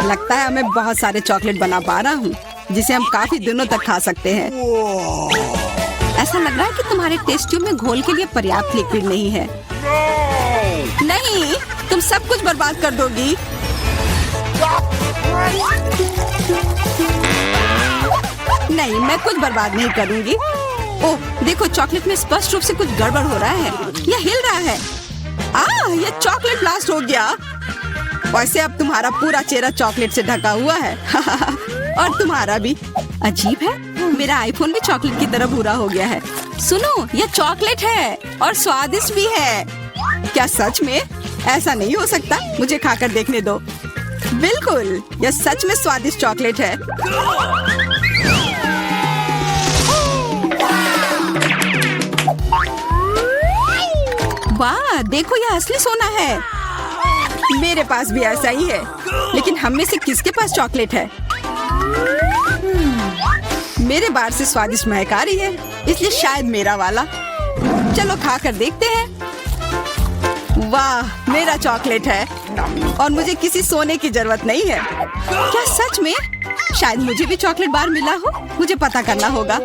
लगता है मैं बहुत सारे चॉकलेट बना पा रहा हूँ जिसे हम काफी दिनों तक खा सकते हैं। ऐसा लग रहा है कि तुम्हारे टेस्ट ट्यूब में घोल के लिए पर्याप्त लिक्विड नहीं है। नहीं, तुम सब कुछ बर्बाद कर दोगी। नहीं, मैं कुछ बर्बाद नहीं करूंगी। ओह, देखो चॉकलेट में स्पष्ट रूप से कुछ गड़बड़ हो रहा है। यह हिल रहा है। यह चॉकलेट ब्लास्ट हो गया। वैसे अब तुम्हारा पूरा चेहरा चॉकलेट से ढका हुआ है। और तुम्हारा भी। अजीब है, मेरा आईफोन भी चॉकलेट की तरह भूरा हो गया है। सुनो, यह चॉकलेट है और स्वादिष्ट भी है। क्या सच में? ऐसा नहीं हो सकता, मुझे खाकर देखने दो। बिल्कुल, यह सच में स्वादिष्ट चॉकलेट है। वाह, देखो यह असली सोना है। मेरे पास भी ऐसा ही है, लेकिन हम में से किसके पास चॉकलेट है? मेरे बार से स्वादिष्ट महक आ रही है, इसलिए शायद मेरा वाला। चलो खाकर देखते हैं। वाह, मेरा चॉकलेट है और मुझे किसी सोने की जरूरत नहीं है। क्या सच में? शायद मुझे भी चॉकलेट बार मिला हो, मुझे पता करना होगा।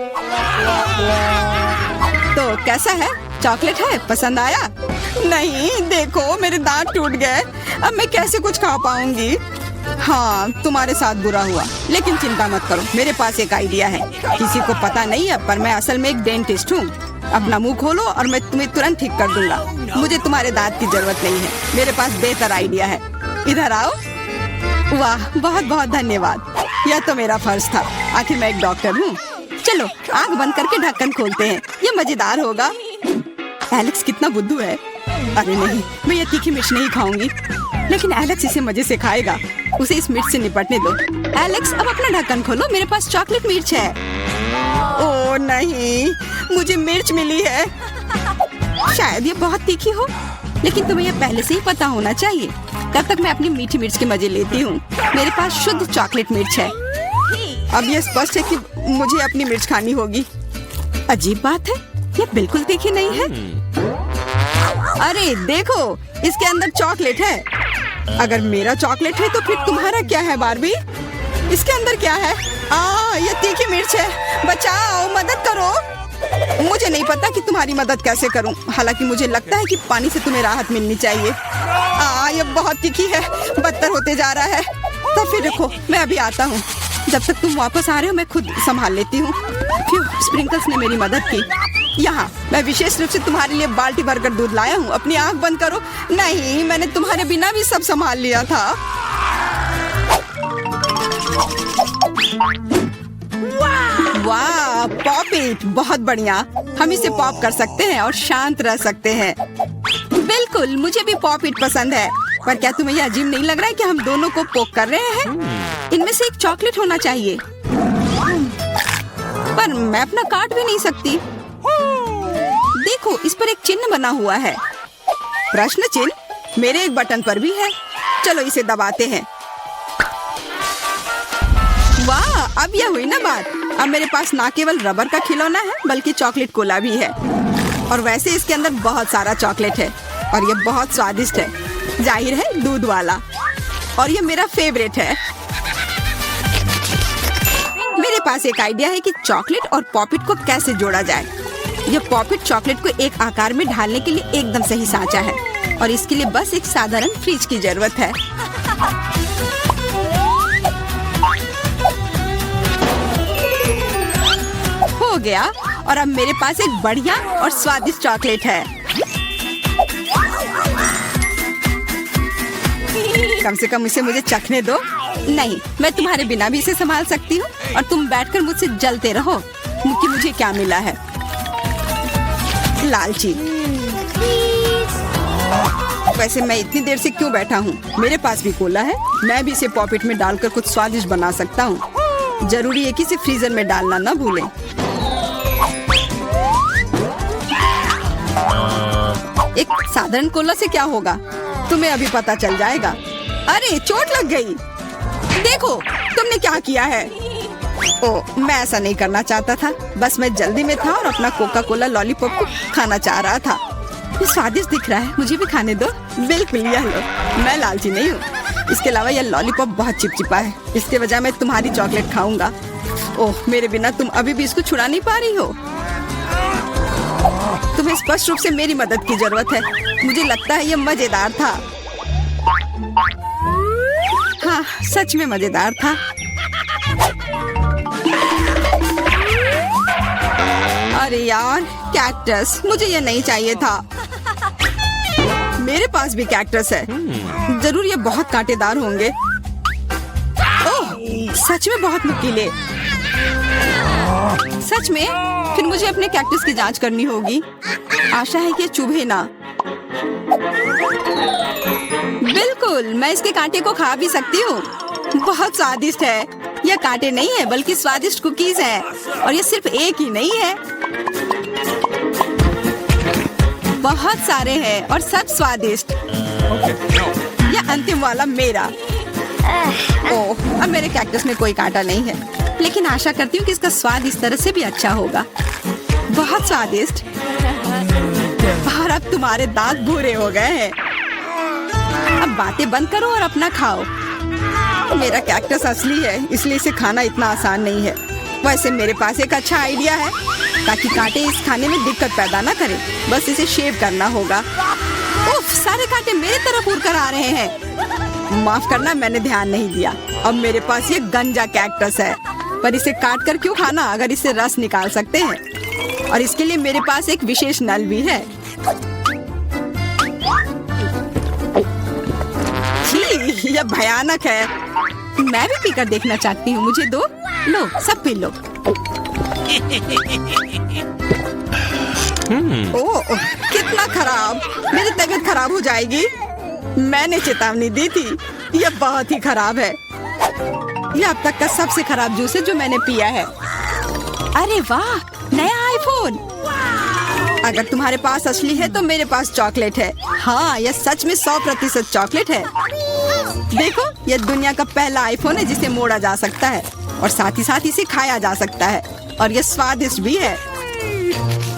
तो कैसा है? चॉकलेट है? पसंद आया? नहीं, देखो मेरे दांत टूट गए। अब मैं कैसे कुछ खा पाऊंगी? हाँ, तुम्हारे साथ बुरा हुआ, लेकिन चिंता मत करो, मेरे पास एक आइडिया है। किसी को पता नहीं है, पर मैं असल में एक डेंटिस्ट हूँ। अपना मुंह खोलो और मैं तुम्हें तुरंत ठीक कर दूंगा। मुझे तुम्हारे दांत की जरूरत नहीं है, मेरे पास बेहतर आइडिया है। इधर आओ। वाह, बहुत बहुत धन्यवाद। यह तो मेरा फर्ज था, आखिर मैं एक डॉक्टर हूँ। चलो आँख बंद करके ढक्कन खोलते हैं, ये मजेदार होगा। एलेक्स कितना बुद्धू है। अरे नहीं, मैं ये तीखी मिर्च नहीं खाऊंगी, लेकिन एलेक्स इसे मजे से खाएगा। उसे इस मिर्च से निपटने दो। एलेक्स, अब अपना ढक्कन खोलो, मेरे पास चॉकलेट मिर्च है। ओह नहीं, मुझे मिर्च मिली है। शायद ये बहुत तीखी हो, लेकिन तुम्हें यह पहले से ही पता होना चाहिए। तब तक मैं अपनी मीठी मिर्च के मजे लेती हूँ। मेरे पास शुद्ध चॉकलेट मिर्च है। अब यह स्पष्ट है कि मुझे अपनी मिर्च खानी होगी। अजीब बात है, ये बिल्कुल तीखी नहीं है। अरे देखो, इसके अंदर चॉकलेट है। अगर मेरा चॉकलेट है तो फिर तुम्हारा क्या है बार्बी? इसके अंदर क्या है? ये तीखी मिर्च है। बचाओ, मदद करो। मुझे नहीं पता कि तुम्हारी मदद कैसे करूं। हालांकि मुझे लगता है कि पानी से तुम्हें राहत मिलनी चाहिए। ये बहुत तीखी है, बदतर होते जा रहा है। तो फिर देखो, मैं अभी आता हूँ। जब तक तुम वापस आ रहे हो मैं खुद संभाल लेती हूँ। स्प्रिंकल्स ने मेरी मदद की। यहाँ मैं विशेष रूप से तुम्हारे लिए बाल्टी भरकर दूध लाया हूँ। अपनी आँख बंद करो। नहीं, मैंने तुम्हारे बिना भी सब संभाल लिया था। वाह, पॉप इट, बहुत बढ़िया। हम इसे पॉप कर सकते हैं और शांत रह सकते हैं। बिल्कुल, मुझे भी पॉप इट पसंद है। पर क्या तुम्हें यह अजीब नहीं लग रहा है कि हम दोनों को पोक कर रहे हैं? इनमें से एक चॉकलेट होना चाहिए, पर मैं अपना काट भी नहीं सकती। देखो, इस पर एक चिन्ह बना हुआ है। प्रश्न चिन्ह मेरे एक बटन पर भी है। चलो इसे दबाते हैं। वाह, अब यह हुई ना बात। अब मेरे पास ना केवल रबर का खिलौना है, बल्कि चॉकलेट कोला भी है। और वैसे इसके अंदर बहुत सारा चॉकलेट है और यह बहुत स्वादिष्ट है। जाहिर है, दूध वाला। और यह मेरा फेवरेट है। मेरे पास एक आइडिया है कि चॉकलेट और पॉपिट को कैसे जोड़ा जाए। यह पॉपिट चॉकलेट को एक आकार में ढालने के लिए एकदम सही सांचा है और इसके लिए बस एक साधारण फ्रिज की जरूरत है। हो गया, और अब मेरे पास एक बढ़िया और स्वादिष्ट चॉकलेट है। कम से कम इसे मुझे चखने दो। नहीं, मैं तुम्हारे बिना भी इसे संभाल सकती हूँ और तुम बैठकर मुझसे जलते रहो कि मुझे क्या मिला है। लालची। वैसे मैं इतनी देर से क्यों बैठा हूँ? मेरे पास भी कोला है, मैं भी इसे पॉकेट में डालकर कुछ स्वादिष्ट बना सकता हूँ। जरूरी है कि इसे फ्रीजर में डालना ना भूलें। एक साधारण कोला से क्या होगा, तुम्हें अभी पता चल जाएगा। अरे चोट लग गई। देखो तुमने क्या किया है। ओह, मैं ऐसा नहीं करना चाहता था, बस मैं जल्दी में था और अपना कोका कोला लॉलीपॉप को खाना चाह रहा था। ये स्वादिष्ट दिख रहा है, मुझे भी खाने दो। बिल्कुल, यह लो। मैं लालची नहीं हूँ, इसके अलावा यह लॉलीपॉप बहुत चिपचिपा है। इसके बजाय मैं तुम्हारी चॉकलेट खाऊंगा। ओह, मेरे बिना तुम अभी भी इसको छुड़ा नहीं पा रही हो। तुम्हें स्पष्ट रूप से मेरी मदद की जरूरत है। मुझे लगता है यह मजेदार था। हाँ, सच में मजेदार था। अरे यार, कैक्टस, मुझे ये नहीं चाहिए था। मेरे पास भी कैक्टस है। जरूर ये बहुत कांटेदार होंगे। ओह, सच में बहुत नुकीले। सच में? फिर मुझे अपने कैक्टस की जांच करनी होगी। आशा है कि ये चुभे ना। बिल्कुल, मैं इसके कांटे को खा भी सकती हूँ। बहुत स्वादिष्ट है। यह कांटे नहीं है बल्कि स्वादिष्ट कुकीज है। और ये सिर्फ एक ही नहीं है, बहुत सारे हैं और सब स्वादिष्ट। यह अंतिम वाला मेरा। ओह, अब मेरे कैक्टस में कोई कांटा नहीं है, लेकिन आशा करती हूँ कि इसका स्वाद इस तरह से भी अच्छा होगा। बहुत स्वादिष्ट। और अब तुम्हारे दांत भूरे हो गए हैं। अब बातें बंद करो और अपना खाओ। मेरा कैक्टस असली है, इसलिए इसे खाना इतना आसान नहीं है। वैसे मेरे पास एक अच्छा आइडिया है, ताकि कांटे इस खाने में दिक्कत पैदा ना करें। बस इसे शेव करना होगा। उफ, सारे कांटे मेरी तरफ उड़ कर आ रहे हैं। माफ करना, मैंने ध्यान नहीं दिया। अब मेरे पास ये गंजा कैक्टस है, पर इसे काट कर क्यों खाना अगर इससे रस निकाल सकते हैं। और इसके लिए मेरे पास एक विशेष नल भी है। छी, यह भयानक है। मैं भी पीकर देखना चाहती हूँ। मुझे दो। लो, सब पी लो। ओह, कितना खराब। मेरी तबीयत खराब हो जाएगी। मैंने चेतावनी दी थी। यह बहुत ही खराब है। यह अब तक का सबसे खराब जूस है जो मैंने पिया है। अरे वाह, नया आईफोन। अगर तुम्हारे पास असली है तो मेरे पास चॉकलेट है। हाँ, यह सच में 100% चॉकलेट है। देखो, यह दुनिया का पहला आईफोन है जिसे मोड़ा जा सकता है और साथ ही साथ इसे खाया जा सकता है। और यह स्वादिष्ट भी है।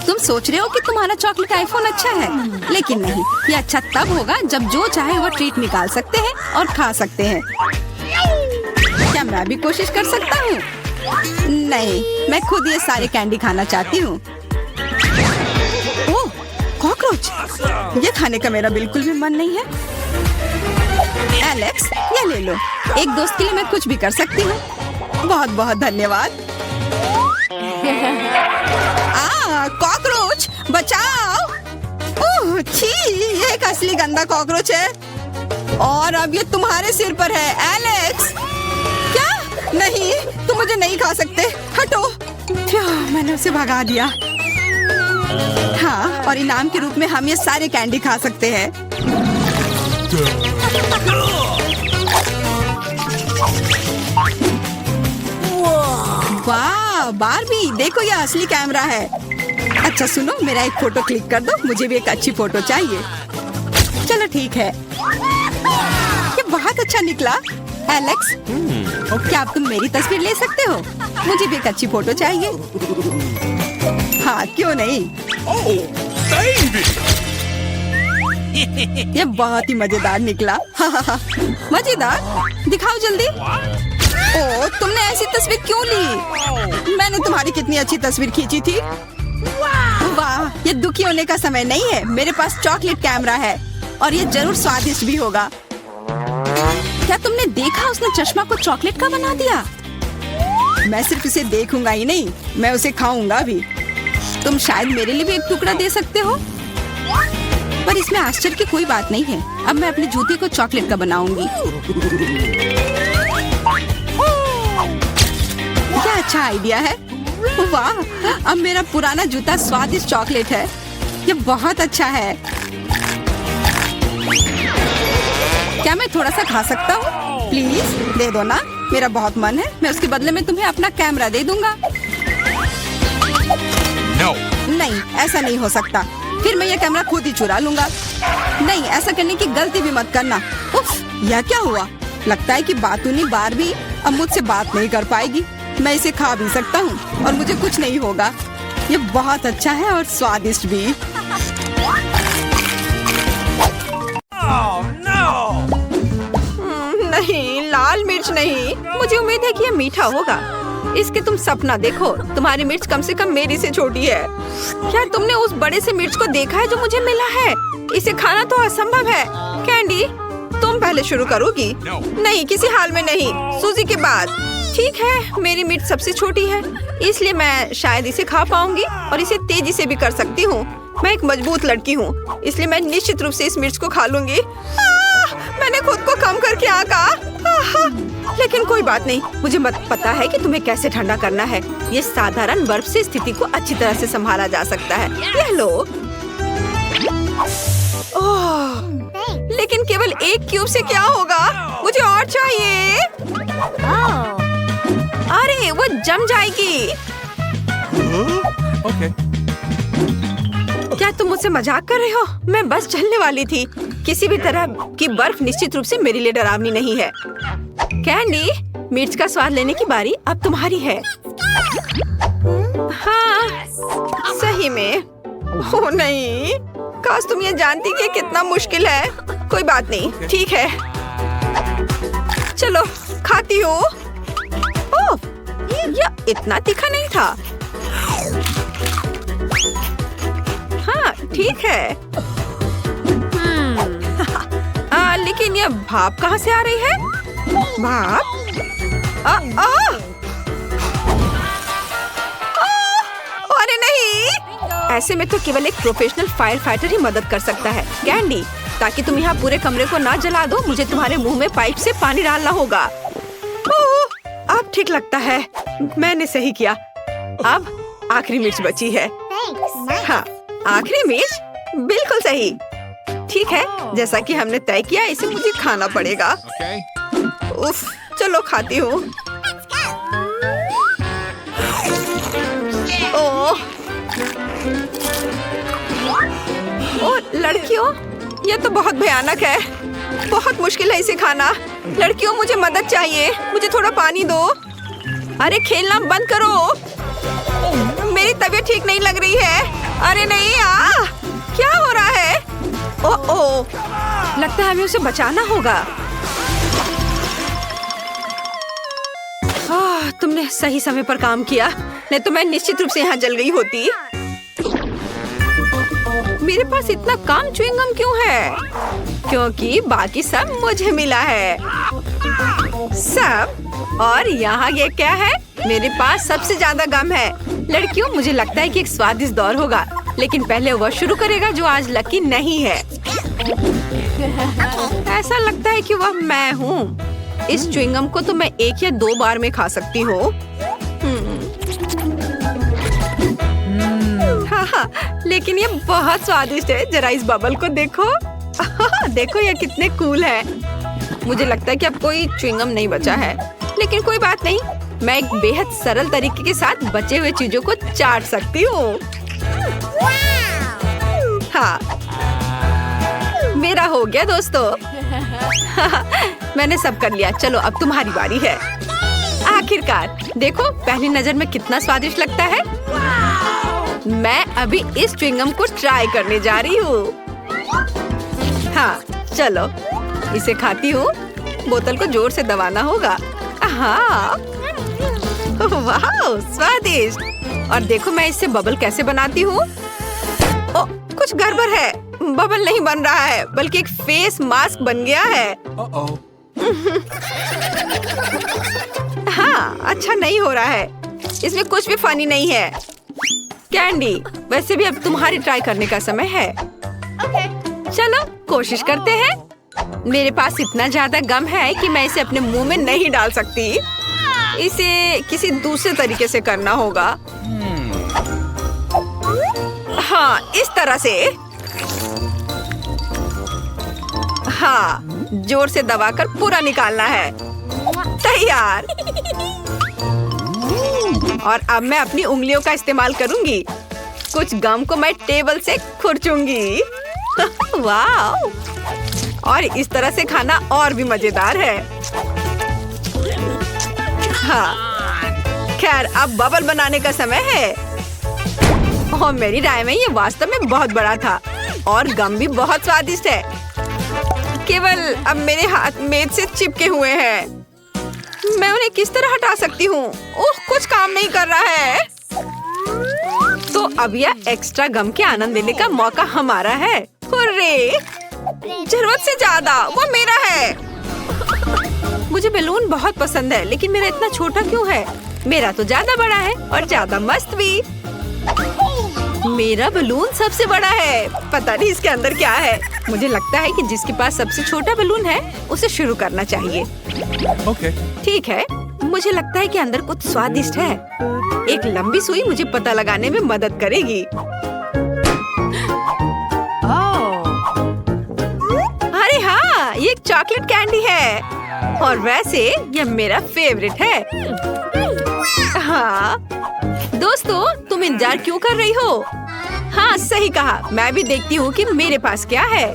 तुम सोच रहे हो कि तुम्हारा चॉकलेट आईफोन अच्छा है, लेकिन नहीं। यह अच्छा तब होगा जब जो चाहे वो ट्रीट निकाल सकते हैं और खा सकते हैं। क्या मैं भी कोशिश कर सकता हूँ? नहीं, मैं खुद ये सारे कैंडी खाना चाहती हूँ। ओह, कॉकरोच। ये खाने का मेरा बिल्कुल भी मन नहीं है। एलेक्स, ये ले लो। एक दोस्त के लिए मैं कुछ भी कर सकती हूँ। बहुत बहुत धन्यवाद। कॉकरोच, बचाओ। ओह, छी, ये एक असली गंदा कॉकरोच है। और अब ये तुम्हारे सिर पर है, एलेक्स। क्या? नहीं, तुम मुझे नहीं खा सकते। हटो। मैंने उसे भगा दिया। हाँ, और इनाम के रूप में हम ये सारे कैंडी खा सकते हैं। वाह, बारबी, देखो ये असली कैमरा है। अच्छा सुनो, मेरा एक फोटो क्लिक कर दो। मुझे भी एक अच्छी फोटो चाहिए। चलो ठीक है। ये बहुत अच्छा निकला। एलेक्स, क्या अब तुम मेरी तस्वीर ले सकते हो? मुझे भी एक अच्छी फोटो चाहिए। हाँ, क्यों नहीं। ये बहुत ही मजेदार निकला। मजेदार? दिखाओ जल्दी। ओह, तुमने ऐसी तस्वीर क्यों ली? मैंने तुम्हारी कितनी अच्छी तस्वीर खींची थी। वाह, ये दुखी होने का समय नहीं है। मेरे पास चॉकलेट कैमरा है और ये जरूर स्वादिष्ट भी होगा। क्या तुमने देखा, उसने चश्मा को चॉकलेट का बना दिया? मैं सिर्फ इसे देखूंगा ही नहीं, मैं उसे खाऊंगा भी। तुम शायद मेरे लिए भी एक टुकड़ा दे सकते हो। पर इसमें आश्चर्य की कोई बात नहीं है। अब मैं अपने जूते को चॉकलेट का बनाऊंगी। क्या अच्छा आइडिया है। वाह, अब मेरा पुराना जूता स्वादिष्ट चॉकलेट है। ये बहुत अच्छा है। क्या मैं थोड़ा सा खा सकता हूँ? प्लीज दे दो ना, मेरा बहुत मन है। मैं उसके बदले में तुम्हें अपना कैमरा दे दूंगा। No. नहीं, ऐसा नहीं हो सकता। फिर मैं ये कैमरा खुद ही चुरा लूंगा। नहीं, ऐसा करने की गलती भी मत करना। उफ, यह क्या हुआ? लगता है कि बातूनी बारबी अब मुझसे बात नहीं कर पाएगी। मैं इसे खा भी सकता हूँ और मुझे कुछ नहीं होगा। ये बहुत अच्छा है और स्वादिष्ट भी। Oh no! लाल मिर्च नहीं। मुझे उम्मीद है कि ये मीठा होगा। इसके तुम सपना देखो, तुम्हारी मिर्च कम से कम मेरी से छोटी है। क्या तुमने उस बड़े से मिर्च को देखा है जो मुझे मिला है? इसे खाना तो असंभव है। कैंडी, तुम पहले शुरू करोगी? नहीं, किसी हाल में नहीं। सूजी के बाद। ठीक है, मेरी मिर्च सबसे छोटी है, इसलिए मैं शायद इसे खा पाऊंगी और इसे तेजी से भी कर सकती हूँ। मैं एक मजबूत लड़की हूँ, इसलिए मैं निश्चित रूप से इस मिर्च को खा लूंगी। मैंने खुद को कम करके आका। लेकिन कोई बात नहीं, मुझे पता है कि तुम्हें कैसे ठंडा करना है। ये साधारण बर्फ से स्थिति को अच्छी तरह से संभाला जा सकता है। यह लो। ओह, लेकिन केवल एक क्यूब से क्या होगा? मुझे और चाहिए। अरे वो जम जाएगी। क्या तुम मुझसे मजाक कर रहे हो? मैं बस चलने वाली थी। किसी भी तरह की बर्फ निश्चित रूप से मेरे लिए डरावनी नहीं है। कैंडी, मिर्च का स्वाद लेने की बारी अब तुम्हारी है। हाँ, सही में। ओह नहीं, काश तुम ये जानती कि कितना मुश्किल है। कोई बात नहीं, ठीक है, चलो खाती हूँ। ओह, यह इतना तीखा नहीं था। हाँ, ठीक है। लेकिन यह भाप कहाँ से आ रही है? भाप? अरे नहीं! ऐसे में तो केवल एक प्रोफेशनल फायर फाइटर ही मदद कर सकता है। कैंडी, ताकि तुम यहाँ पूरे कमरे को ना जला दो, मुझे तुम्हारे मुंह में पाइप से पानी डालना होगा। ओह, अब ठीक लगता है। मैंने सही किया। अब आखिरी मिर्च बची है। हाँ, आखिरी मिर्च? बिल्कुल सही। ठीक है, जैसा कि हमने तय किया, इसे मुझे खाना पड़ेगा। उफ, चलो खाती हूँ। ओह, लड़कियों, यह तो बहुत भयानक है। बहुत मुश्किल है इसे खाना। लड़कियों, मुझे मदद चाहिए। मुझे थोड़ा पानी दो। अरे खेलना बंद करो। मेरी तबीयत ठीक नहीं लग रही है। अरे नहीं, क्या हो रहा है? ओह, लगता है हमें उसे बचाना होगा। तुमने सही समय पर काम किया, नहीं तो मैं निश्चित रूप से यहाँ जल गई होती। मेरे पास इतना कम च्युइंगम क्यों है? क्योंकि बाकी सब मुझे मिला है। सब? और यहाँ ये क्या है? मेरे पास सबसे ज्यादा गम है। लड़कियों, मुझे लगता है कि एक स्वादिष्ट दौर होगा, लेकिन पहले वह शुरू करेगा जो आज लकी नहीं है। ऐसा लगता है कि वह मैं हूँ। इस च्युइंगम को तो मैं 1 या 2 बार में खा सकती हूँ। हाँ, लेकिन ये बहुत स्वादिष्ट है। जरा इस बबल को देखो। देखो ये कितने कूल है। मुझे लगता है कि अब कोई च्युइंगम नहीं बचा है, लेकिन कोई बात नहीं, मैं एक बेहद सरल तरीके के साथ बचे हुए चीजों को चाट सकती हूँ। हाँ, मेरा हो गया दोस्तों। मैंने सब कर लिया। चलो अब तुम्हारी बारी है। आखिरकार, देखो पहली नजर में कितना स्वादिष्ट लगता है। मैं अभी इस च्युइंगम को ट्राई करने जा रही हूँ। हाँ, चलो इसे खाती हूँ। बोतल को जोर से दबाना होगा। हाँ, वाह, स्वादिष्ट। और देखो मैं इससे बबल कैसे बनाती हूँ। ओ, कुछ गड़बड़ है। बबल नहीं बन रहा है, बल्कि एक फेस मास्क बन गया है। हाँ, अच्छा नहीं हो रहा है। इसमें कुछ भी फनी नहीं है। कैंडी, वैसे भी अब तुम्हारी ट्राई करने का समय है। चलो कोशिश करते हैं। मेरे पास इतना ज्यादा गम है कि मैं इसे अपने मुंह में नहीं डाल सकती। इसे किसी दूसरे तरीके से करना होगा। हाँ, इस तरह से। हाँ, जोर से दबाकर पूरा निकालना है। तैयार। और अब मैं अपनी उंगलियों का इस्तेमाल करूंगी। कुछ गम को मैं टेबल से खुरचूंगी। वाह! और इस तरह से खाना और भी मजेदार है। हाँ, खैर अब बबल बनाने का समय है। और मेरी राय में ये वास्तव में बहुत बड़ा था और गम भी बहुत स्वादिष्ट है। केवल अब मेरे हाथ मेज से चिपके हुए हैं। मैं उन्हें किस तरह हटा सकती हूँ? ओह, कुछ काम नहीं कर रहा है। तो अब यह एक्स्ट्रा गम के आनंद लेने का मौका हमारा है। हुर्रे! जरूरत से ज्यादा, वो मेरा है। मुझे बैलून बहुत पसंद है, लेकिन मेरा इतना छोटा क्यों है? मेरा तो ज्यादा बड़ा है और ज्यादा मस्त भी। मेरा बैलून सबसे बड़ा है। पता नहीं इसके अंदर क्या है। मुझे लगता है कि जिसके पास सबसे छोटा बैलून है उसे शुरू करना चाहिए। ठीक है, मुझे लगता है कि अंदर कुछ स्वादिष्ट है। एक लंबी सुई मुझे पता लगाने में मदद करेगी। अरे हाँ, ये एक चॉकलेट कैंडी है और वैसे यह मेरा फेवरेट है। हाँ दोस्तों, तुम इंतजार क्यों कर रही हो? हाँ सही कहा, मैं भी देखती हूँ कि मेरे पास क्या है।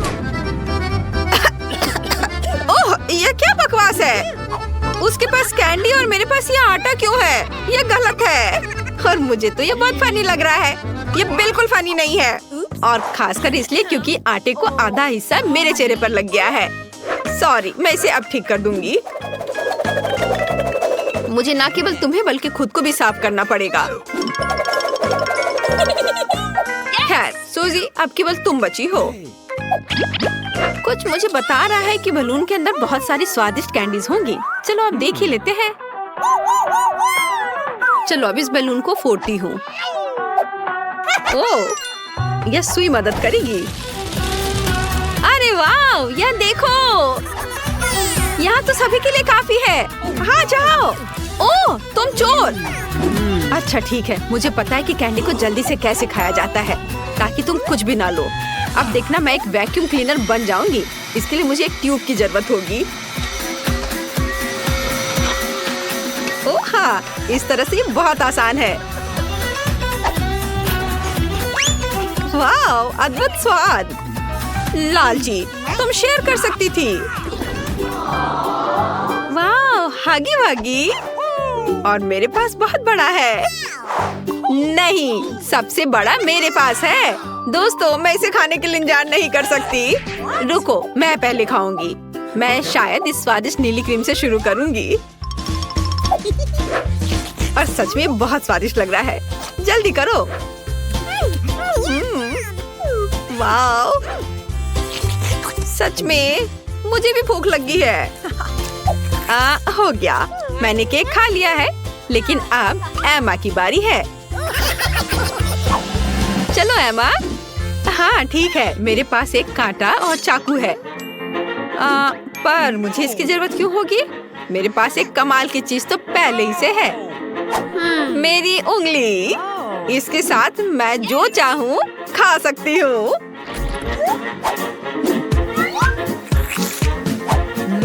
ओह, यह क्या बकवास है? उसके पास कैंडी और मेरे पास ये आटा क्यों है? यह गलत है और मुझे तो यह बहुत फनी लग रहा है। यह बिल्कुल फनी नहीं है और खासकर इसलिए क्योंकि आटे को आधा हिस्सा मेरे चेहरे पर लग गया है। सॉरी, मैं इसे अब ठीक कर दूंगी। मुझे ना केवल तुम्हें बल्कि खुद को भी साफ करना पड़ेगा। खैर सूजी, अब केवल तुम बची हो। कुछ मुझे बता रहा है कि बलून के अंदर बहुत सारी स्वादिष्ट कैंडीज होंगी। चलो अब देख ही लेते हैं। चलो अब इस बलून को फोड़ती हूँ। ओह, यह सुई मदद करेगी। अरे वाह, यह देखो, यहाँ तो सभी के लिए काफी है। हाँ जाओ। ओह, तुम चोर। अच्छा ठीक है, मुझे पता है कि कैंडी को जल्दी से कैसे खाया जाता है ताकि तुम कुछ भी ना लो। अब देखना, मैं एक वैक्यूम क्लीनर बन जाऊंगी। इसके लिए मुझे एक ट्यूब की जरूरत होगी। ओह हाँ, इस तरह से ये बहुत आसान है। वाह, अद्भुत स्वाद। लालची, तुम शेयर कर सकती थी। वाह, हागी वागी। और मेरे पास बहुत बड़ा है। नहीं, सबसे बड़ा मेरे पास है। दोस्तों, मैं इसे खाने के लिए इंतजार नहीं कर सकती। रुको, मैं पहले खाऊंगी। मैं शायद इस स्वादिष्ट नीली क्रीम से शुरू करूंगी। और सच में बहुत स्वादिष्ट लग रहा है। जल्दी करो। वाह, सच में मुझे भी भूख लगी है। हो गया, मैंने केक खा लिया है, लेकिन अब एमा की बारी है। चलो एमा। हाँ ठीक है, मेरे पास एक कांटा और चाकू है। पर मुझे इसकी जरूरत क्यों होगी? मेरे पास एक कमाल की चीज तो पहले ही से है। मेरी उंगली। इसके साथ मैं जो चाहूँ खा सकती हूँ।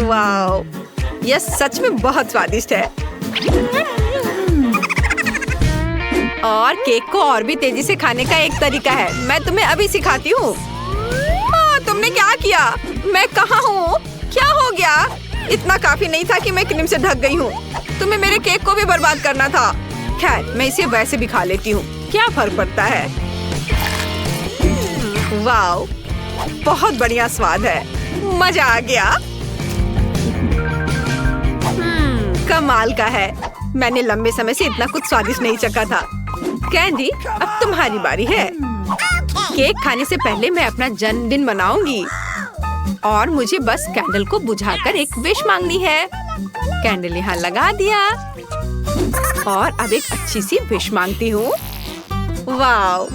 वाओ, यह सच में बहुत स्वादिष्ट है। और केक को और भी तेजी से खाने का एक तरीका है। मैं तुम्हें अभी सिखाती हूँ। तुमने क्या किया? मैं कहाँ हूँ? क्या हो गया? इतना काफी नहीं था कि मैं क्रीम से ढक गई हूँ। तुम्हें मेरे केक को भी बर्बाद करना था। खैर, मैं इसे वैसे भी खा लेती हूँ। क्या फर्क पड़ता है? वाओ, बहुत बढ़िया स्वाद है। मजा आ गया। कमाल का है। मैंने लंबे समय से इतना कुछ स्वादिष्ट नहीं चखा था। कैंडी, अब तुम्हारी बारी है। केक खाने से पहले मैं अपना जन्मदिन मनाऊंगी और मुझे बस कैंडल को बुझाकर एक विश मांगनी है। कैंडल यहाँ लगा दिया और अब एक अच्छी सी विश मांगती हूँ। Wow,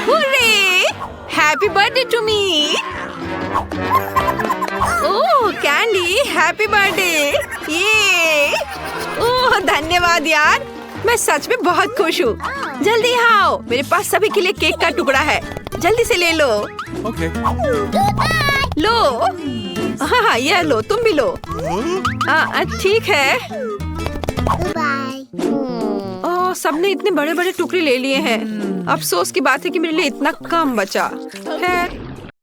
hurray! Happy birthday to me. Oh candy, happy birthday. ये ओह धन्यवाद यार, मैं सच में बहुत खुश हूँ। जल्दी आओ, मेरे पास सभी के लिए केक का टुकड़ा है। जल्दी से ले लो। Okay. लो। हाँ, यह लो, तुम भी लो। ठीक है। ओह, सबने इतने बड़े बड़े टुकड़े ले लिए हैं। अफसोस की बात है कि मेरे लिए इतना कम बचा। खैर,